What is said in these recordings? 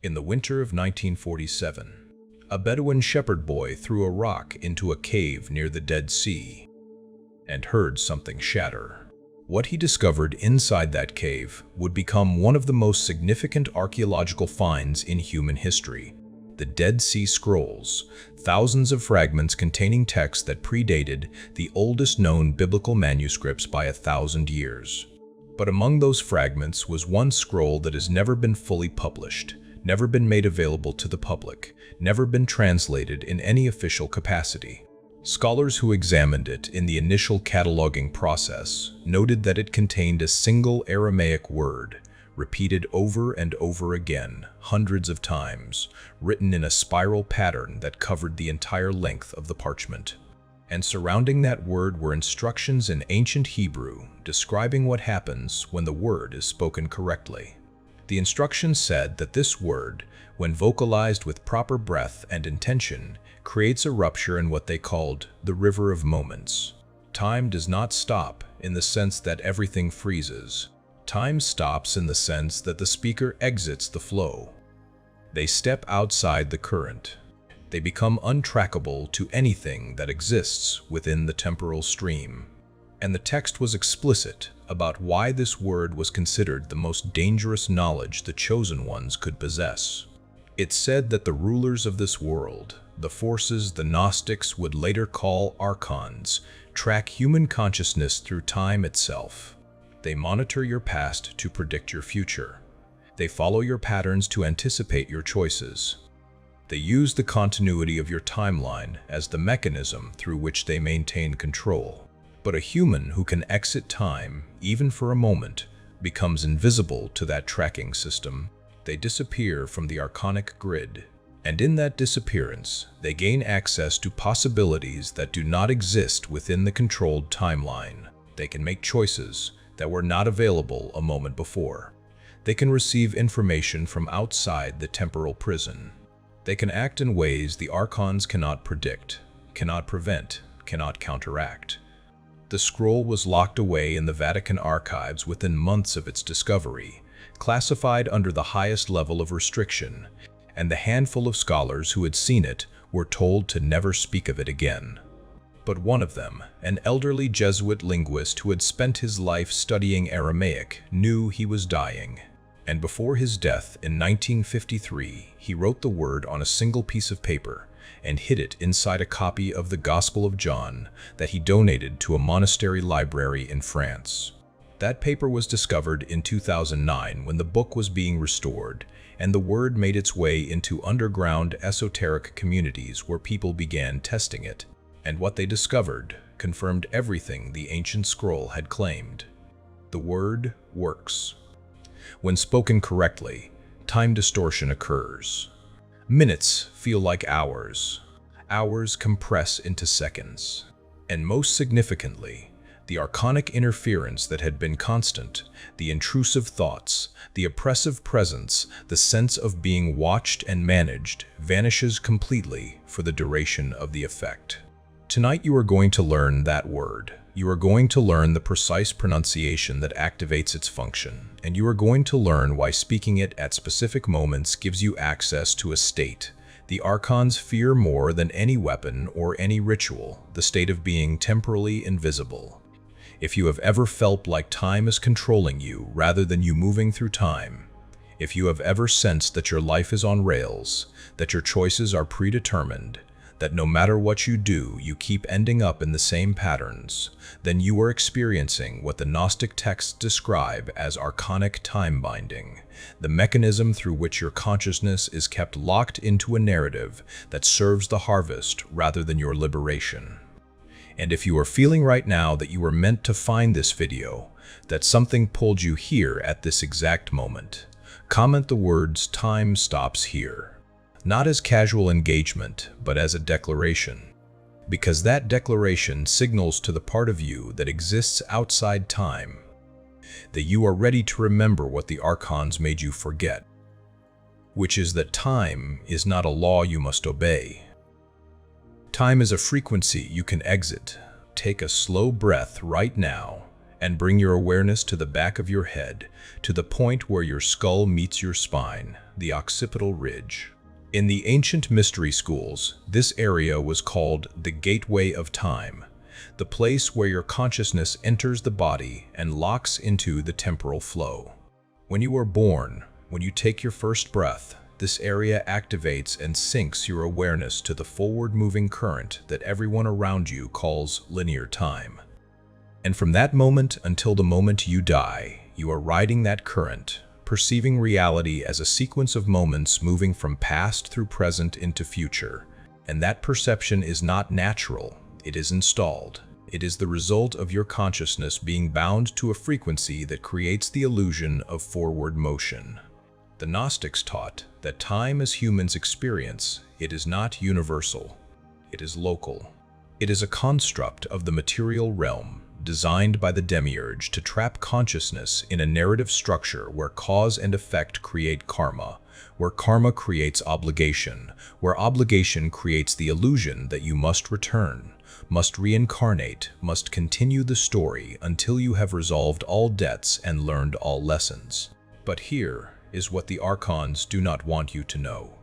In the winter of 1947, a Bedouin shepherd boy threw a rock into a cave near the Dead Sea and heard something shatter. What he discovered inside that cave would become one of the most significant archaeological finds in human history: the Dead Sea Scrolls, thousands of fragments containing texts that predated the oldest known biblical manuscripts by 1,000 years. But among those fragments was one scroll that has never been fully published, never been made available to the public, never been translated in any official capacity. Scholars who examined it in the initial cataloging process noted that it contained a single Aramaic word, repeated over and over again, hundreds of times, written in a spiral pattern that covered the entire length of the parchment. And surrounding that word were instructions in ancient Hebrew describing what happens when the word is spoken correctly. The instructions said that this word, when vocalized with proper breath and intention, creates a rupture in what they called the river of moments. Time does not stop in the sense that everything freezes. Time stops in the sense that the speaker exits the flow. They step outside the current. They become untrackable to anything that exists within the temporal stream. And the text was explicit about why this word was considered the most dangerous knowledge the chosen ones could possess. It said that the rulers of this world, the forces the Gnostics would later call Archons, track human consciousness through time itself. They monitor your past to predict your future. They follow your patterns to anticipate your choices. They use the continuity of your timeline as the mechanism through which they maintain control. But a human who can exit time, even for a moment, becomes invisible to that tracking system. They disappear from the archonic grid. And in that disappearance, they gain access to possibilities that do not exist within the controlled timeline. They can make choices that were not available a moment before. They can receive information from outside the temporal prison. They can act in ways the Archons cannot predict, cannot prevent, cannot counteract. The scroll was locked away in the Vatican archives within months of its discovery, classified under the highest level of restriction, and the handful of scholars who had seen it were told to never speak of it again. But one of them, an elderly Jesuit linguist who had spent his life studying Aramaic, knew he was dying. And before his death in 1953, he wrote the word on a single piece of paper and hid it inside a copy of the Gospel of John that he donated to a monastery library in France. That paper was discovered in 2009 when the book was being restored, and the word made its way into underground esoteric communities where people began testing it. And what they discovered confirmed everything the ancient scroll had claimed. The word works. When spoken correctly, time distortion occurs. Minutes feel like hours. Hours compress into seconds. And most significantly, the archonic interference that had been constant, the intrusive thoughts, the oppressive presence, the sense of being watched and managed, vanishes completely for the duration of the effect. Tonight you are going to learn that word. You are going to learn the precise pronunciation that activates its function, and you are going to learn why speaking it at specific moments gives you access to a state the Archons fear more than any weapon or any ritual, the state of being temporally invisible. If you have ever felt like time is controlling you rather than you moving through time, if you have ever sensed that your life is on rails, that your choices are predetermined, that no matter what you do, you keep ending up in the same patterns, then you are experiencing what the Gnostic texts describe as archonic time binding, the mechanism through which your consciousness is kept locked into a narrative that serves the harvest rather than your liberation. And if you are feeling right now that you were meant to find this video, that something pulled you here at this exact moment, comment the words "Time stops here." Not as casual engagement, but as a declaration. Because that declaration signals to the part of you that exists outside time that you are ready to remember what the Archons made you forget, which is that time is not a law you must obey. Time is a frequency you can exit. Take a slow breath right now and bring your awareness to the back of your head, to the point where your skull meets your spine. the occipital ridge. In the ancient mystery schools, this area was called the gateway of time, the place where your consciousness enters the body and locks into the temporal flow. When you are born, when you take your first breath, this area activates and syncs your awareness to the forward-moving current that everyone around you calls linear time. And from that moment until the moment you die, you are riding that current, perceiving reality as a sequence of moments moving from past through present into future. And that perception is not natural, it is installed. It is the result of your consciousness being bound to a frequency that creates the illusion of forward motion. The Gnostics taught that time as humans experience, it is not universal, it is local. It is a construct of the material realm, designed by the demiurge to trap consciousness in a narrative structure where cause and effect create karma, where karma creates obligation, where obligation creates the illusion that you must return, must reincarnate, must continue the story until you have resolved all debts and learned all lessons. But here is what the Archons do not want you to know.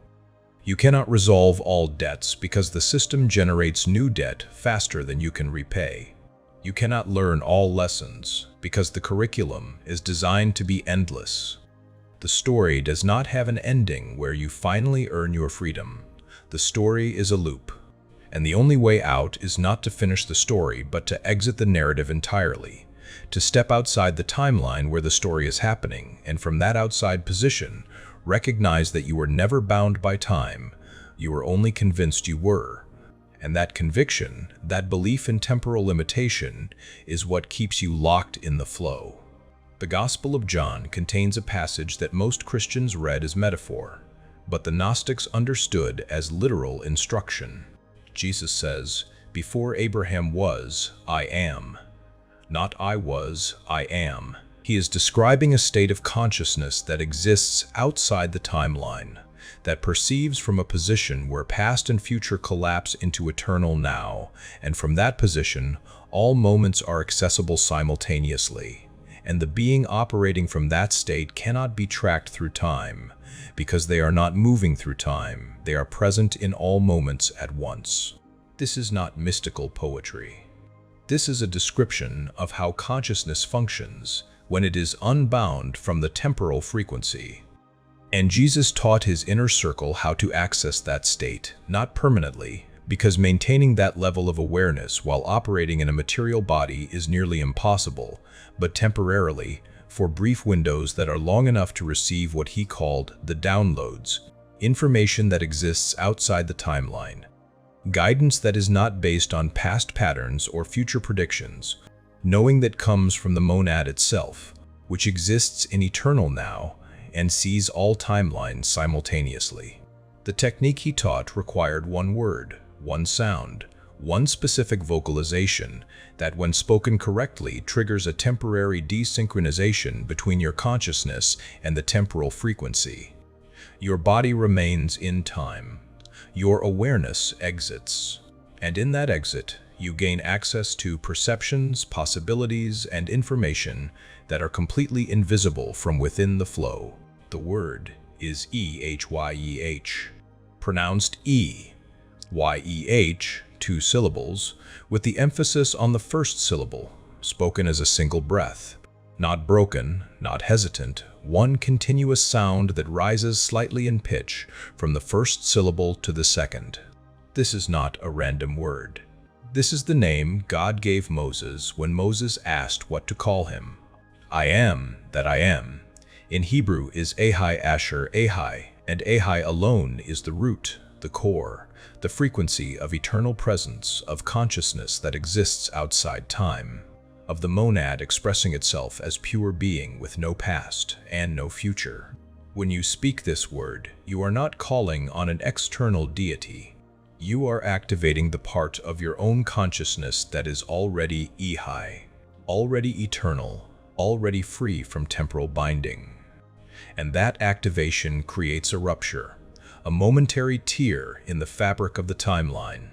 You cannot resolve all debts because the system generates new debt faster than you can repay. You cannot learn all lessons because the curriculum is designed to be endless. The story does not have an ending where you finally earn your freedom. The story is a loop, and the only way out is not to finish the story but to exit the narrative entirely, to step outside the timeline where the story is happening, and from that outside position, recognize that you were never bound by time, you were only convinced you were. And that conviction, that belief in temporal limitation, is what keeps you locked in the flow. The Gospel of John contains a passage that most Christians read as metaphor, but the Gnostics understood as literal instruction. Jesus says, "Before Abraham was, I am." Not I was, I am. He is describing a state of consciousness that exists outside the timeline, that perceives from a position where past and future collapse into eternal now, and from that position, all moments are accessible simultaneously. And the being operating from that state cannot be tracked through time, because they are not moving through time, they are present in all moments at once. This is not mystical poetry. This is a description of how consciousness functions when it is unbound from the temporal frequency. And Jesus taught his inner circle how to access that state, not permanently, because maintaining that level of awareness while operating in a material body is nearly impossible, but temporarily, for brief windows that are long enough to receive what he called the downloads, information that exists outside the timeline, guidance that is not based on past patterns or future predictions, knowing that comes from the monad itself, which exists in eternal now and sees all timelines simultaneously. The technique he taught required one word, one sound, one specific vocalization that, when spoken correctly, triggers a temporary desynchronization between your consciousness and the temporal frequency. Your body remains in time. Your awareness exits. And in that exit, you gain access to perceptions, possibilities, and information that are completely invisible from within the flow. The word is E-H-Y-E-H, pronounced E, Y-E-H, 2 syllables, with the emphasis on the first syllable, spoken as a single breath. Not broken, not hesitant, one continuous sound that rises slightly in pitch from the first syllable to the second. This is not a random word. This is the name God gave Moses when Moses asked what to call him. I am that I am. In Hebrew is Ahai Asher Ahai, and Ahai alone is the root, the core, the frequency of eternal presence, of consciousness that exists outside time, of the monad expressing itself as pure being with no past and no future. When you speak this word, you are not calling on an external deity. You are activating the part of your own consciousness that is already Ehai, already eternal, already free from temporal binding. And that activation creates a rupture, a momentary tear in the fabric of the timeline,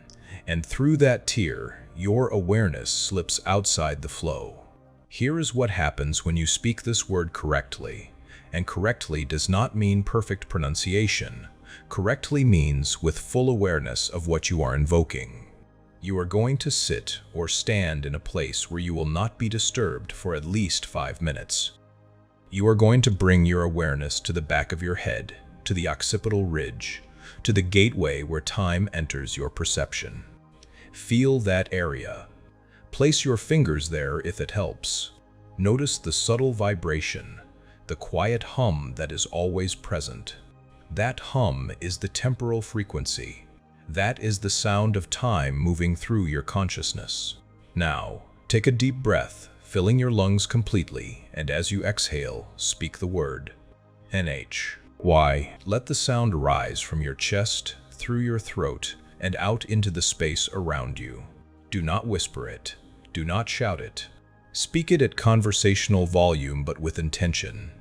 and through that tear, your awareness slips outside the flow. Here is what happens when you speak this word correctly, And correctly does not mean perfect pronunciation. Correctly means with full awareness of what you are invoking. You are going to sit or stand in a place where you will not be disturbed for at least 5 minutes. You are going to bring your awareness to the back of your head, to the occipital ridge, to the gateway where time enters your perception. Feel that area. Place your fingers there if it helps. Notice the subtle vibration, the quiet hum that is always present. That hum is the temporal frequency. That is the sound of time moving through your consciousness. Now, take a deep breath, filling your lungs completely, and as you exhale, speak the word NHY. Let the sound rise from your chest, through your throat, and out into the space around you. Do not whisper it. Do not shout it. Speak it at conversational volume but with intention.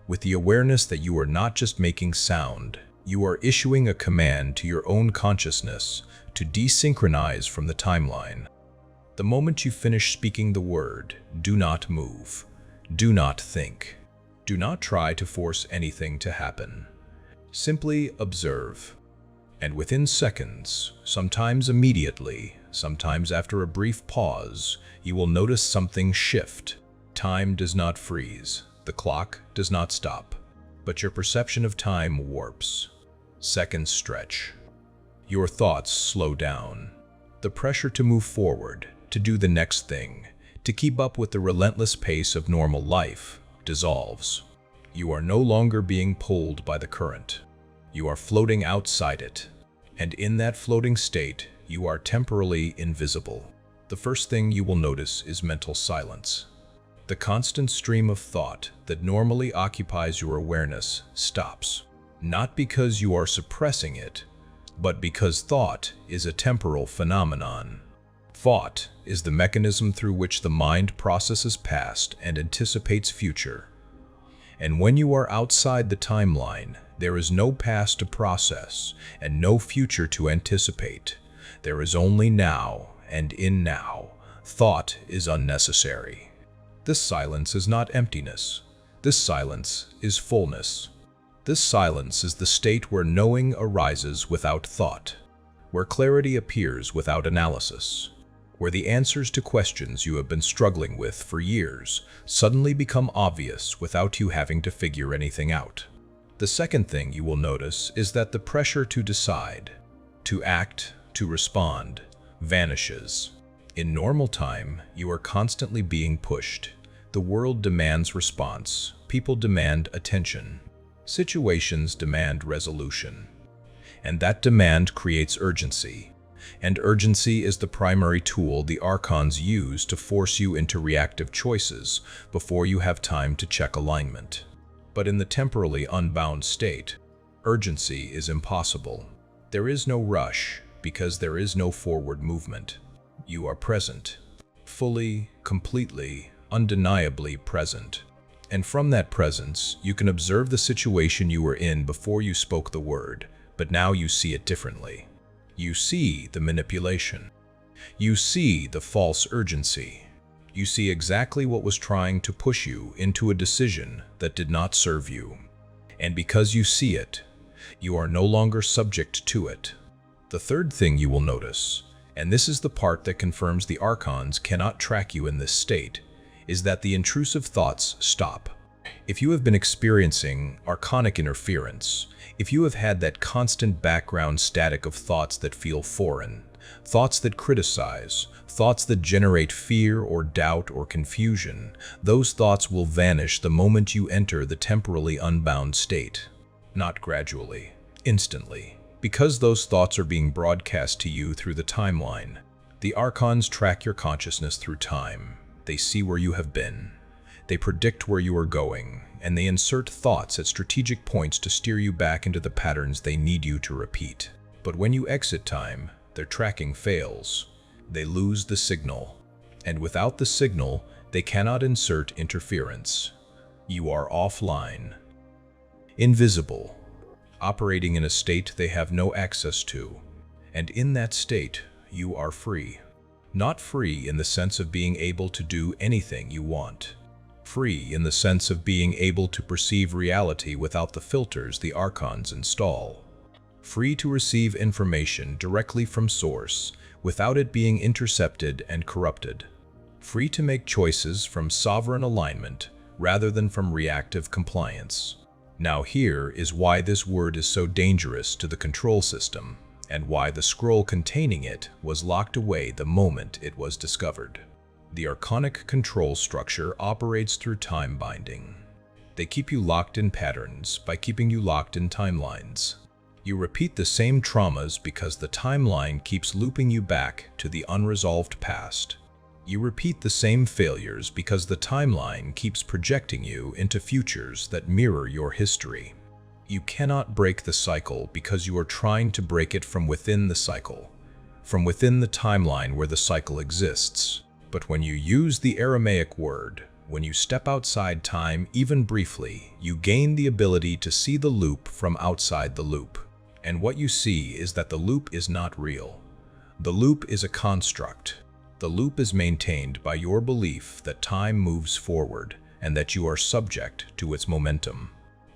With the awareness that you are not just making sound, you are issuing a command to your own consciousness to desynchronize from the timeline. The moment you finish speaking the word, do not move. Do not think. Do not try to force anything to happen. Simply observe. And within seconds, sometimes immediately, sometimes after a brief pause, you will notice something shift. Time does not freeze. The clock does not stop. But your perception of time warps. Seconds stretch. Your thoughts slow down. The pressure to move forward, to do the next thing, to keep up with the relentless pace of normal life, dissolves. You are no longer being pulled by the current. You are floating outside it. And in that floating state, you are temporally invisible. The first thing you will notice is mental silence. The constant stream of thought that normally occupies your awareness stops. Not because you are suppressing it, but because thought is a temporal phenomenon. Thought is the mechanism through which the mind processes past and anticipates future. And when you are outside the timeline, there is no past to process and no future to anticipate. There is only now, and in now, thought is unnecessary. This silence is not emptiness. This silence is fullness. This silence is the state where knowing arises without thought, where clarity appears without analysis, where the answers to questions you have been struggling with for years suddenly become obvious without you having to figure anything out. The second thing you will notice is that the pressure to decide, to act, to respond, vanishes. In normal time, you are constantly being pushed. The world demands response. People demand attention. Situations demand resolution. And that demand creates urgency. And urgency is the primary tool the Archons use to force you into reactive choices before you have time to check alignment. But in the temporally unbound state, urgency is impossible. There is no rush because there is no forward movement. You are present, fully, completely, undeniably present. And from that presence, you can observe the situation you were in before you spoke the word, but now you see it differently. You see the manipulation. You see the false urgency. You see exactly what was trying to push you into a decision that did not serve you. And because you see it, you are no longer subject to it. The third thing you will notice, and this is the part that confirms the Archons cannot track you in this state, is that the intrusive thoughts stop. If you have been experiencing archonic interference, if you have had that constant background static of thoughts that feel foreign, thoughts that criticize, thoughts that generate fear or doubt or confusion, those thoughts will vanish the moment you enter the temporally unbound state. Not gradually, instantly. Because those thoughts are being broadcast to you through the timeline, the Archons track your consciousness through time. They see where you have been. They predict where you are going, and they insert thoughts at strategic points to steer you back into the patterns they need you to repeat. But when you exit time, their tracking fails. They lose the signal. And without the signal, they cannot insert interference. You are offline. Invisible. Operating in a state they have no access to. And in that state, you are free. Not free in the sense of being able to do anything you want. Free in the sense of being able to perceive reality without the filters the Archons install. Free to receive information directly from source without it being intercepted and corrupted. Free to make choices from sovereign alignment rather than from reactive compliance. Now here is why this word is so dangerous to the control system, and why the scroll containing it was locked away the moment it was discovered. The archonic control structure operates through time binding. They keep you locked in patterns by keeping you locked in timelines. You repeat the same traumas because the timeline keeps looping you back to the unresolved past. You repeat the same failures because the timeline keeps projecting you into futures that mirror your history. You cannot break the cycle because you are trying to break it from within the cycle, from within the timeline where the cycle exists. But when you use the Aramaic word, when you step outside time even briefly, you gain the ability to see the loop from outside the loop. And what you see is that the loop is not real. The loop is a construct. The loop is maintained by your belief that time moves forward and that you are subject to its momentum.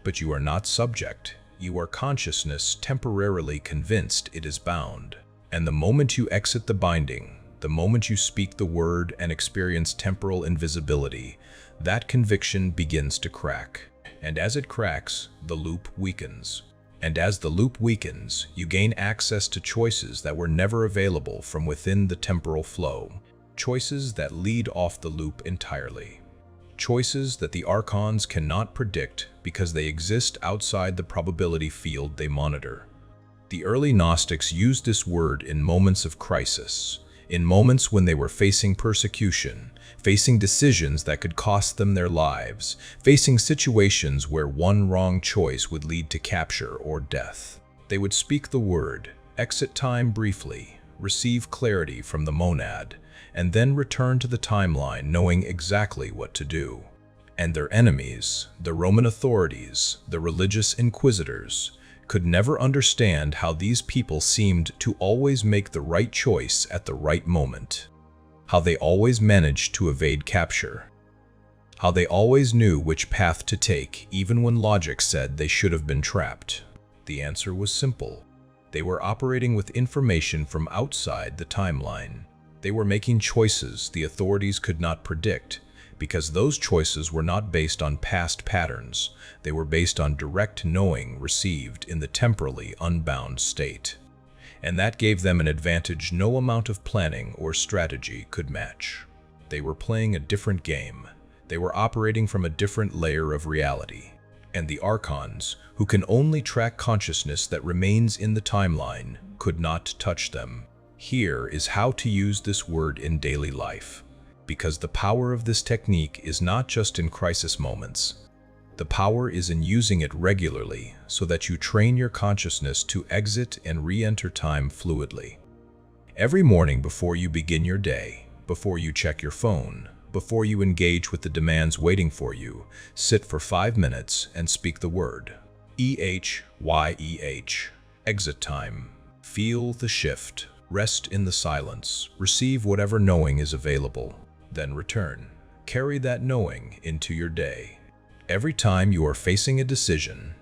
But you are not subject. You are consciousness temporarily convinced it is bound. And the moment you exit the binding, the moment you speak the word and experience temporal invisibility, that conviction begins to crack. And as it cracks, the loop weakens. And as the loop weakens, you gain access to choices that were never available from within the temporal flow. Choices that lead off the loop entirely. Choices that the Archons cannot predict because they exist outside the probability field they monitor. The early Gnostics used this word in moments of crisis, in moments when they were facing persecution, facing decisions that could cost them their lives, facing situations where one wrong choice would lead to capture or death. They would speak the word, exit time briefly, receive clarity from the monad, and then return to the timeline knowing exactly what to do. And their enemies, the Roman authorities, the religious inquisitors, could never understand how these people seemed to always make the right choice at the right moment. How they always managed to evade capture. How they always knew which path to take even when logic said they should have been trapped. The answer was simple. They were operating with information from outside the timeline. They were making choices the authorities could not predict, because those choices were not based on past patterns. They were based on direct knowing received in the temporally unbound state. And that gave them an advantage no amount of planning or strategy could match. They were playing a different game. They were operating from a different layer of reality. And the Archons, who can only track consciousness that remains in the timeline, could not touch them. Here is how to use this word in daily life. Because the power of this technique is not just in crisis moments. The power is in using it regularly so that you train your consciousness to exit and re-enter time fluidly. Every morning before you begin your day, before you check your phone, before you engage with the demands waiting for you, sit for 5 minutes and speak the word. EHYEH. Exit time. Feel the shift. Rest in the silence. Receive whatever knowing is available. Then return. Carry that knowing into your day. Every time you are facing a decision,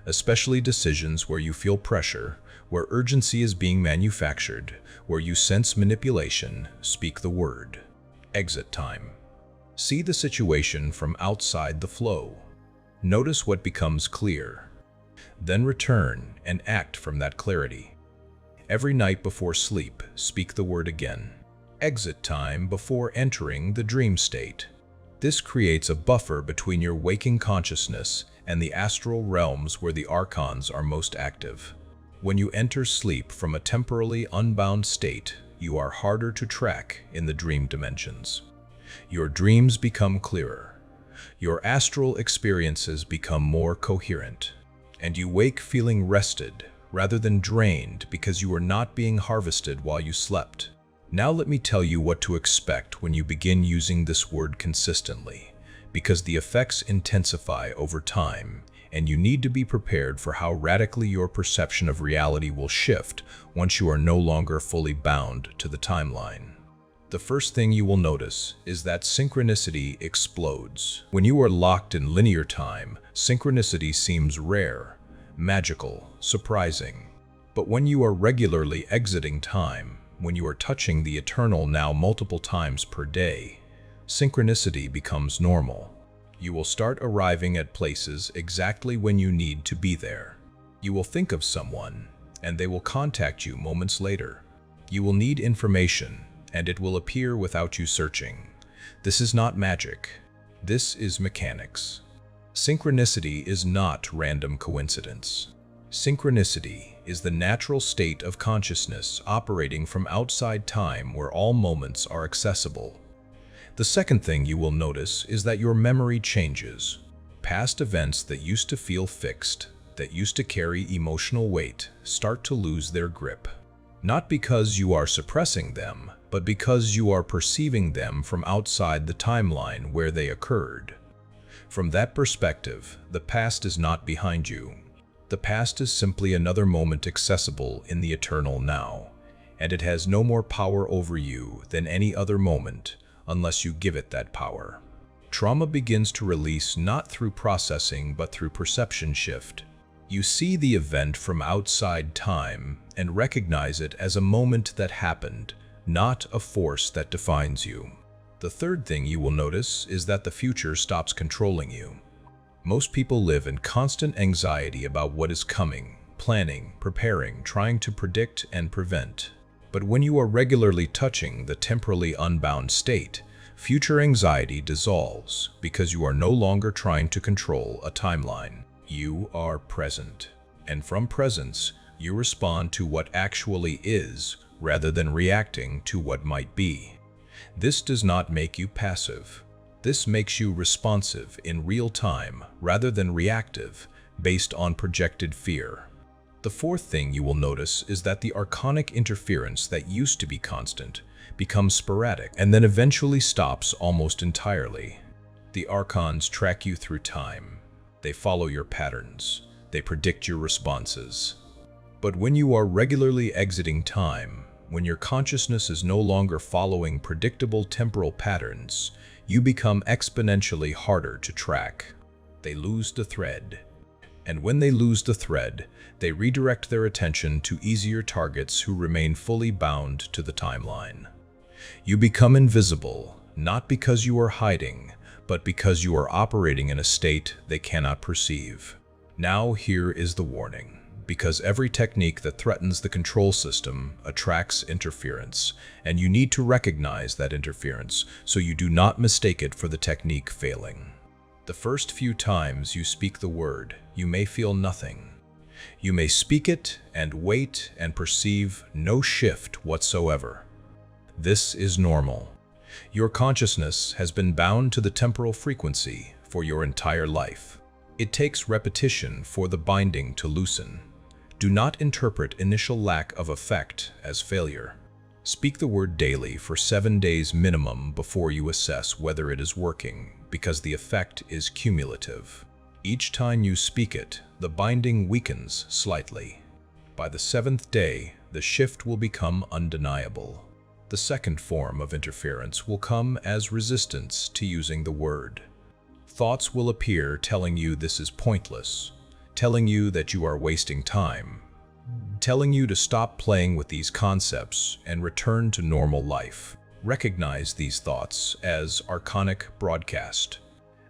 especially decisions where you feel pressure, where urgency is being manufactured, where you sense manipulation, speak the word. Exit time. See the situation from outside the flow. Notice what becomes clear. Then return and act from that clarity. Every night before sleep, speak the word again. Exit time before entering the dream state. This creates a buffer between your waking consciousness and the astral realms where the Archons are most active. When you enter sleep from a temporally unbound state, you are harder to track in the dream dimensions. Your dreams become clearer. Your astral experiences become more coherent. And you wake feeling rested rather than drained because you are not being harvested while you slept. Now let me tell you what to expect when you begin using this word consistently, because the effects intensify over time, and you need to be prepared for how radically your perception of reality will shift once you are no longer fully bound to the timeline. The first thing you will notice is that synchronicity explodes. When you are locked in linear time, synchronicity seems rare, magical, surprising. But when you are regularly exiting time, when you are touching the eternal now multiple times per day, synchronicity becomes normal. You will start arriving at places exactly when you need to be there. You will think of someone, and they will contact you moments later. You will need information, and it will appear without you searching. This is not magic. This is mechanics. Synchronicity is not random coincidence. Synchronicity is the natural state of consciousness operating from outside time where all moments are accessible. The second thing you will notice is that your memory changes. Past events that used to feel fixed, that used to carry emotional weight, start to lose their grip. Not because you are suppressing them, but because you are perceiving them from outside the timeline where they occurred. From that perspective, the past is not behind you. The past is simply another moment accessible in the eternal now, and it has no more power over you than any other moment unless you give it that power. Trauma begins to release not through processing but through perception shift. You see the event from outside time and recognize it as a moment that happened, not a force that defines you. The third thing you will notice is that the future stops controlling you. Most people live in constant anxiety about what is coming, planning, preparing, trying to predict and prevent. But when you are regularly touching the temporally unbound state, future anxiety dissolves because you are no longer trying to control a timeline. You are present, and from presence, you respond to what actually is rather than reacting to what might be. This does not make you passive. This makes you responsive in real time rather than reactive, based on projected fear. The fourth thing you will notice is that the archonic interference that used to be constant becomes sporadic and then eventually stops almost entirely. The Archons track you through time. They follow your patterns. They predict your responses. But when you are regularly exiting time, when your consciousness is no longer following predictable temporal patterns, you become exponentially harder to track. They lose the thread. And when they lose the thread, they redirect their attention to easier targets who remain fully bound to the timeline. You become invisible, not because you are hiding, but because you are operating in a state they cannot perceive. Now here is the warning. Because every technique that threatens the control system attracts interference, and you need to recognize that interference so you do not mistake it for the technique failing. The first few times you speak the word, you may feel nothing. You may speak it and wait and perceive no shift whatsoever. This is normal. Your consciousness has been bound to the temporal frequency for your entire life. It takes repetition for the binding to loosen. Do not interpret initial lack of effect as failure. Speak the word daily for 7 days minimum before you assess whether it is working, because the effect is cumulative. Each time you speak it, the binding weakens slightly. By the 7th day, the shift will become undeniable. The second form of interference will come as resistance to using the word. Thoughts will appear telling you this is pointless, telling you that you are wasting time, telling you to stop playing with these concepts and return to normal life. Recognize these thoughts as archonic broadcast.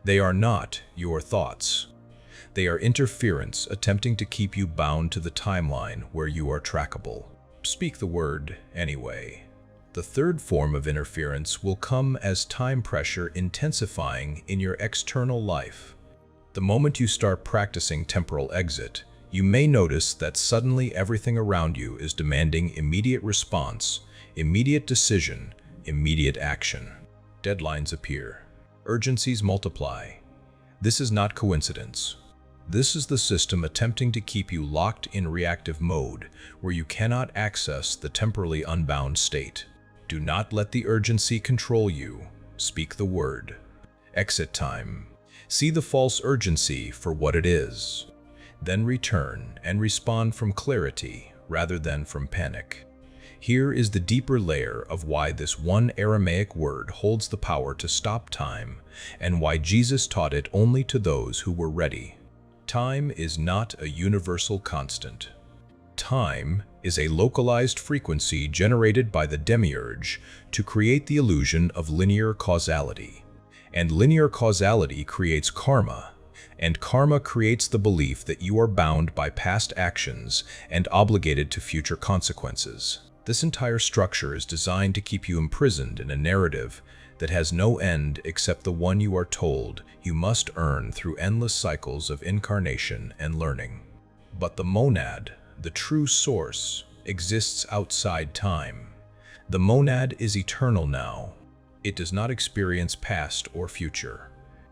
They are not your thoughts. They are interference attempting to keep you bound to the timeline where you are trackable. Speak the word anyway. The third form of interference will come as time pressure intensifying in your external life. The moment you start practicing temporal exit, you may notice that suddenly everything around you is demanding immediate response, immediate decision, immediate action. Deadlines appear. Urgencies multiply. This is not coincidence. This is the system attempting to keep you locked in reactive mode, where you cannot access the temporally unbound state. Do not let the urgency control you. Speak the word. Exit time. See the false urgency for what it is. Then return and respond from clarity rather than from panic. Here is the deeper layer of why this one Aramaic word holds the power to stop time, and why Jesus taught it only to those who were ready. Time is not a universal constant. Time is a localized frequency generated by the demiurge to create the illusion of linear causality. And linear causality creates karma, and karma creates the belief that you are bound by past actions and obligated to future consequences. This entire structure is designed to keep you imprisoned in a narrative that has no end except the one you are told you must earn through endless cycles of incarnation and learning. But the monad, the true source, exists outside time. The monad is eternal now. It does not experience past or future.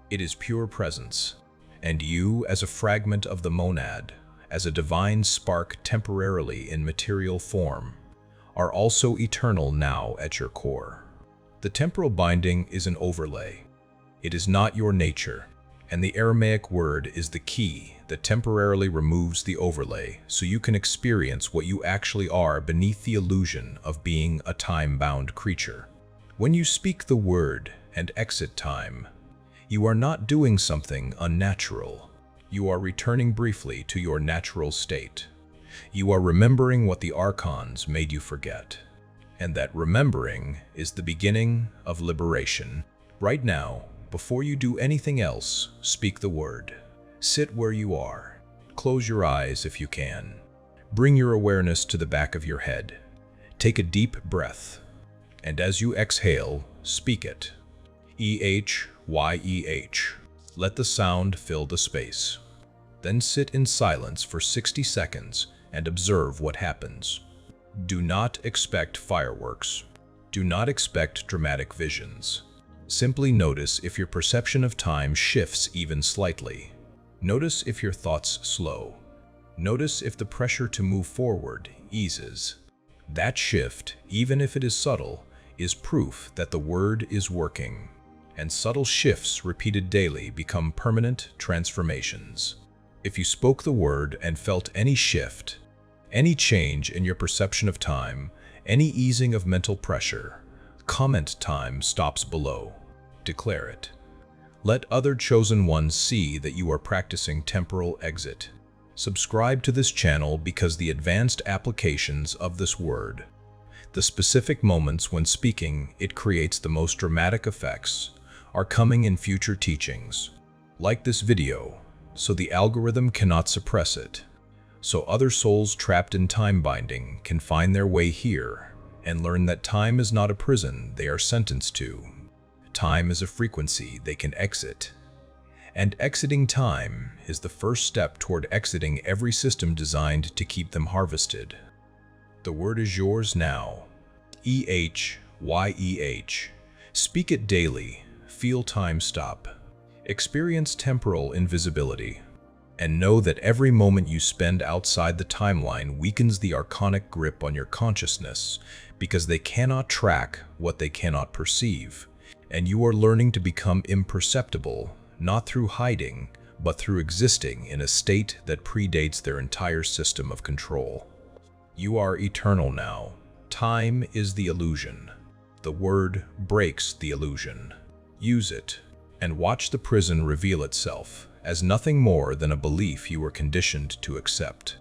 It is pure presence. And you, as a fragment of the monad, as a divine spark temporarily in material form, are also eternal now at your core. The temporal binding is an overlay. It is not your nature, and the Aramaic word is the key that temporarily removes the overlay so you can experience what you actually are beneath the illusion of being a time-bound creature. When you speak the word and exit time, you are not doing something unnatural. You are returning briefly to your natural state. You are remembering what the Archons made you forget. And that remembering is the beginning of liberation. Right now, before you do anything else, speak the word. Sit where you are. Close your eyes if you can. Bring your awareness to the back of your head. Take a deep breath. And as you exhale, speak it. E-H-Y-E-H. Let the sound fill the space. Then sit in silence for 60 seconds and observe what happens. Do not expect fireworks. Do not expect dramatic visions. Simply notice if your perception of time shifts even slightly. Notice if your thoughts slow. Notice if the pressure to move forward eases. That shift, even if it is subtle, is proof that the word is working. And subtle shifts repeated daily become permanent transformations. If you spoke the word and felt any shift, any change in your perception of time, any easing of mental pressure, comment "time stops" below. Declare it. Let other chosen ones see that you are practicing temporal exit. Subscribe to this channel because the advanced applications of this word, the specific moments when speaking it creates the most dramatic effects, are coming in future teachings. Like this video, so the algorithm cannot suppress it, so other souls trapped in time binding can find their way here and learn that time is not a prison they are sentenced to. Time is a frequency they can exit. And exiting time is the first step toward exiting every system designed to keep them harvested. The word is yours now. E-H-Y-E-H. Speak it daily. Feel time stop. Experience temporal invisibility. And know that every moment you spend outside the timeline weakens the archonic grip on your consciousness because they cannot track what they cannot perceive. And you are learning to become imperceptible, not through hiding, but through existing in a state that predates their entire system of control. You are eternal now. Time is the illusion. The word breaks the illusion. Use it, and watch the prison reveal itself as nothing more than a belief you were conditioned to accept.